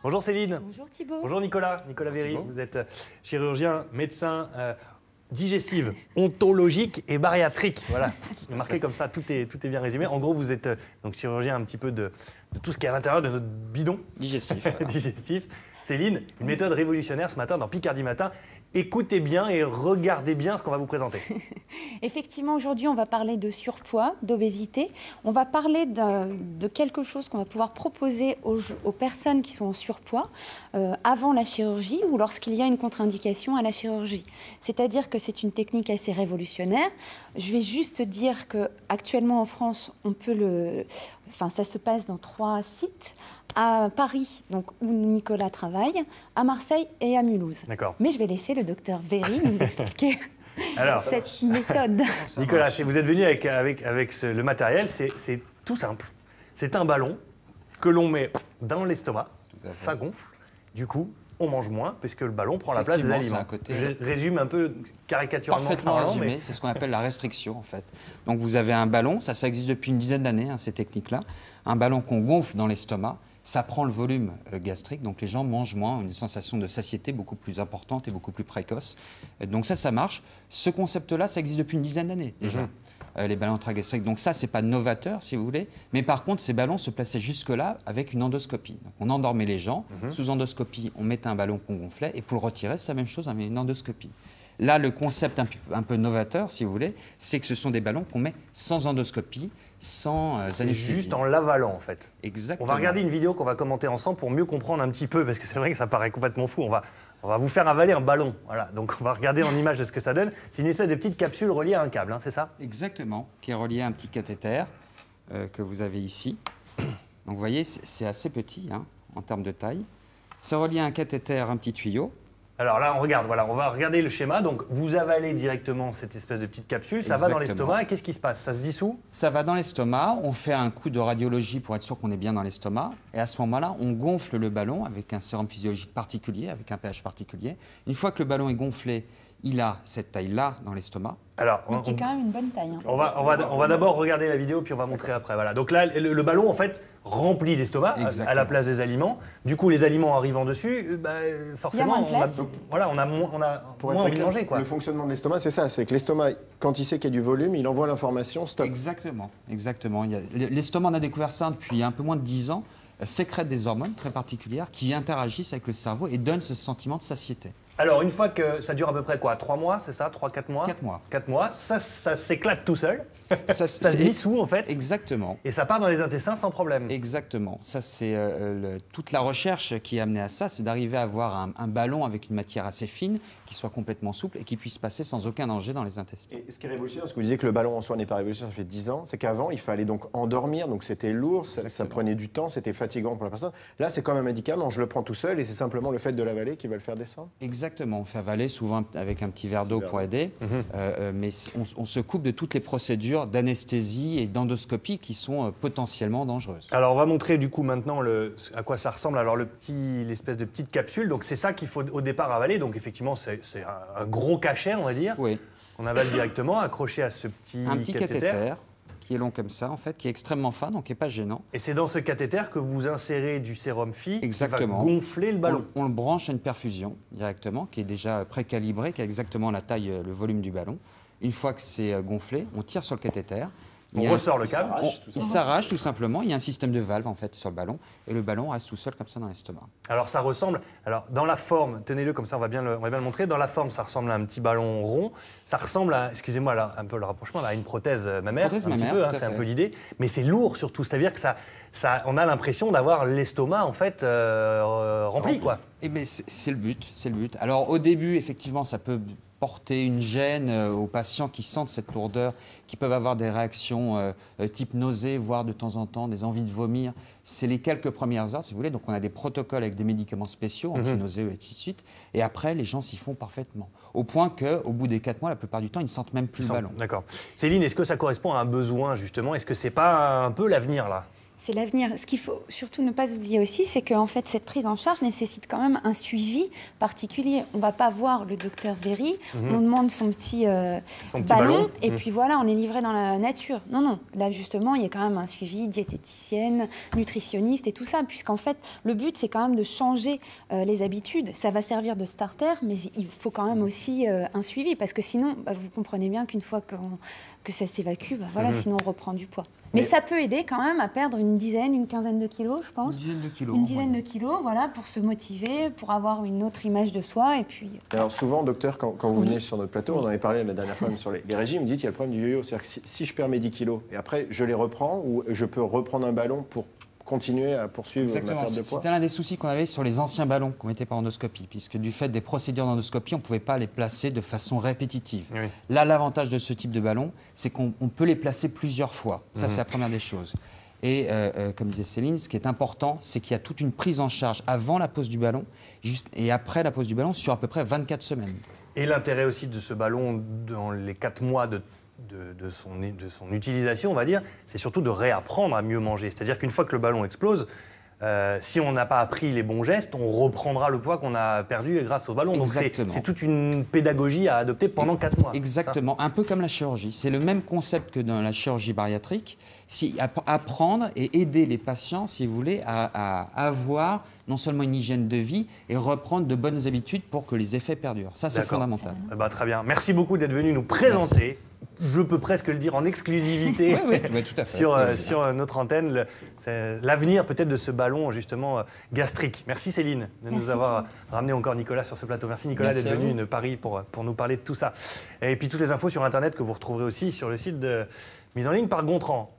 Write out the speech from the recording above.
Bonjour Céline. Bonjour Thibault. Bonjour Nicolas. Nicolas Véry, vous êtes chirurgien, médecin digestive, ontologique et bariatrique. Voilà, marqué comme ça, tout est bien résumé. En gros, vous êtes donc chirurgien un petit peu de tout ce qui est à l'intérieur de notre bidon. Digestif. Voilà. Digestif. Céline, une méthode révolutionnaire ce matin dans Picardie Matin. Écoutez bien et regardez bien ce qu'on va vous présenter. Effectivement, aujourd'hui, on va parler de surpoids, d'obésité. On va parler de quelque chose qu'on va pouvoir proposer aux personnes qui sont en surpoids avant la chirurgie ou lorsqu'il y a une contre-indication à la chirurgie. C'est-à-dire que c'est une technique assez révolutionnaire. Je vais juste dire qu'actuellement en France, ça se passe dans 3 sites. À Paris, donc, où Nicolas travaille, à Marseille et à Mulhouse. D'accord. Mais je vais laisser le docteur Véry nous expliquer cette méthode. Nicolas, vous êtes venu avec le matériel, c'est tout simple. C'est un ballon que l'on met dans l'estomac, ça gonfle, du coup, on mange moins, puisque le ballon prend la place des aliments. Je résume un peu caricaturalement. Parfaitement résumé, c'est ce qu'on appelle la restriction, en fait. Donc vous avez un ballon, ça existe depuis une dizaine d'années, ces techniques-là, un ballon qu'on gonfle dans l'estomac. Ça prend le volume gastrique, donc les gens mangent moins, une sensation de satiété beaucoup plus importante et beaucoup plus précoce. Donc ça marche. Ce concept-là, ça existe depuis une dizaine d'années déjà, les ballons intragastriques. Donc ça, c'est pas novateur, si vous voulez. Mais par contre, ces ballons se plaçaient jusque-là avec une endoscopie. Donc on endormait les gens. Sous endoscopie, on mettait un ballon qu'on gonflait. Et pour le retirer, c'est la même chose avec une endoscopie. Là, le concept un peu novateur, si vous voulez, c'est que ce sont des ballons qu'on met sans endoscopie, sans anesthésie. Juste en l'avalant, en fait. Exactement. On va regarder une vidéo qu'on va commenter ensemble pour mieux comprendre un petit peu, parce que c'est vrai que ça paraît complètement fou. On va vous faire avaler un ballon. Voilà. Donc on va regarder en image de ce que ça donne. C'est une espèce de petite capsule reliée à un câble, c'est ça? Exactement, qui est reliée à un petit cathéter que vous avez ici. Donc vous voyez, c'est assez petit en termes de taille. C'est relié à un cathéter, un petit tuyau. Alors là, on va regarder le schéma. Donc, vous avalez directement cette espèce de petite capsule, ça va dans l'estomac, et qu'est-ce qui se passe? Ça se dissout? Ça va dans l'estomac, on fait un coup de radiologie pour être sûr qu'on est bien dans l'estomac, et à ce moment-là, on gonfle le ballon avec un sérum physiologique particulier, avec un pH particulier. Une fois que le ballon est gonflé, il a cette taille-là dans l'estomac. Alors, qui est quand même une bonne taille. On va d'abord regarder la vidéo, puis on va montrer après. Voilà. Donc là, le ballon, en fait, remplit l'estomac à la place des aliments. Du coup, les aliments arrivant dessus, forcément, on a moins envie de manger. Le fonctionnement de l'estomac, c'est ça. C'est que l'estomac, quand il sait qu'il y a du volume, il envoie l'information stop. Exactement. L'estomac, on a découvert ça depuis il y a un peu moins de 10 ans, sécrète des hormones très particulières qui interagissent avec le cerveau et donnent ce sentiment de satiété. Alors, une fois que ça dure à peu près quoi, 3 mois, c'est ça? 3-4 mois? 4 mois. 4 mois, ça s'éclate tout seul. Ça se c'est dissout en fait. Exactement. Et ça part dans les intestins sans problème. Exactement. Ça, c'est toute la recherche qui est amenée à ça, c'est d'arriver à avoir un ballon avec une matière assez fine, qui soit complètement souple et qui puisse passer sans aucun danger dans les intestins. Et ce qui est révolutionnaire, parce que vous disiez que le ballon en soi n'est pas révolutionnaire, ça fait 10 ans, c'est qu'avant, il fallait donc endormir, donc c'était lourd, ça prenait du temps, c'était fatigant pour la personne. Là, c'est comme un médicament, je le prends tout seul et c'est simplement le fait de l'avaler qui va le faire descendre. Exactement. On fait avaler souvent avec un petit verre d'eau pour aider, mais on se coupe de toutes les procédures d'anesthésie et d'endoscopie qui sont potentiellement dangereuses. Alors on va montrer du coup maintenant à quoi ça ressemble. Alors l'espèce de petite capsule, donc c'est ça qu'il faut au départ avaler. Donc effectivement c'est un gros cachet, on va dire. Oui. On avale directement, accroché à ce petit cathéter qui est long comme ça, en fait, qui est extrêmement fin, donc qui n'est pas gênant. Et c'est dans ce cathéter que vous insérez du sérum Phi qui va gonfler le ballon. On le branche à une perfusion directement, qui est déjà précalibrée, qui a exactement la taille, le volume du ballon. Une fois que c'est gonflé, on tire sur le cathéter. On ressort le câble. Il s'arrache tout simplement. Il y a un système de valve en fait sur le ballon et le ballon reste tout seul comme ça dans l'estomac. Alors ça ressemble. Alors dans la forme, tenez-le comme ça, on va bien le montrer. Dans la forme, ça ressemble à un petit ballon rond. Ça ressemble à, excusez-moi, un peu le rapprochement, à une prothèse mammaire. C'est un peu l'idée. Mais c'est lourd surtout. C'est-à-dire que on a l'impression d'avoir l'estomac en fait rempli quoi. Eh bien, c'est le but, c'est le but. Alors au début, effectivement, ça peut porter une gêne aux patients qui sentent cette lourdeur, qui peuvent avoir des réactions type nausée, voire de temps en temps des envies de vomir. C'est les quelques premières heures, si vous voulez. Donc on a des protocoles avec des médicaments spéciaux, anti-nausées et ainsi de suite. Et après, les gens s'y font parfaitement. Au point qu'au bout des 4 mois, la plupart du temps, ils ne sentent même plus le ballon. D'accord. Céline, est-ce que ça correspond à un besoin justement? Est-ce que c'est pas un peu l'avenir là? C'est l'avenir. Ce qu'il faut surtout ne pas oublier aussi, c'est qu'en fait, cette prise en charge nécessite quand même un suivi particulier. On ne va pas voir le docteur Véry, on demande son petit ballon, et puis voilà, on est livré dans la nature. Non, non. Là, justement, il y a quand même un suivi diététicienne, nutritionniste et tout ça, puisqu'en fait, le but, c'est quand même de changer les habitudes. Ça va servir de starter, mais il faut quand même aussi un suivi, parce que sinon, vous comprenez bien qu'une fois que ça s'évacue, voilà, sinon on reprend du poids. Mais ça peut aider quand même à perdre une quinzaine de kilos, je pense. Une dizaine de kilos, voilà, pour se motiver, pour avoir une autre image de soi. Et puis... Alors souvent, docteur, quand vous venez sur notre plateau, on en avait parlé la dernière fois même sur les régimes, vous dites qu'il y a le problème du yo-yo. C'est-à-dire que si je perds mes 10 kilos et après je les reprends, ou je peux reprendre un ballon pour continuer à poursuivre ma perte de poids. C'était l'un des soucis qu'on avait sur les anciens ballons qu'on mettait par endoscopie, puisque du fait des procédures d'endoscopie, on ne pouvait pas les placer de façon répétitive. Oui. Là, l'avantage de ce type de ballon, c'est qu'on peut les placer plusieurs fois. Ça, c'est la première des choses. Et comme disait Céline, ce qui est important, c'est qu'il y a toute une prise en charge avant la pose du ballon et après la pose du ballon sur à peu près 24 semaines. Et l'intérêt aussi de ce ballon dans les 4 mois de son utilisation, on va dire, c'est surtout de réapprendre à mieux manger. C'est-à-dire qu'une fois que le ballon explose, si on n'a pas appris les bons gestes, on reprendra le poids qu'on a perdu grâce au ballon. Exactement. Donc c'est toute une pédagogie à adopter pendant 4 mois. Exactement, un peu comme la chirurgie. C'est le même concept que dans la chirurgie bariatrique. Apprendre et aider les patients, si vous voulez, à avoir non seulement une hygiène de vie et reprendre de bonnes habitudes pour que les effets perdurent. Ça, c'est fondamental. Très bien. Merci beaucoup d'être venu nous présenter. Merci. Je peux presque le dire en exclusivité tout à fait. sur notre antenne, l'avenir peut-être de ce ballon justement gastrique. Merci Céline de nous avoir ramené encore Nicolas sur ce plateau. Merci Nicolas d'être venu de Paris pour nous parler de tout ça. Et puis toutes les infos sur Internet que vous retrouverez aussi sur le site de mise en ligne par Gontran.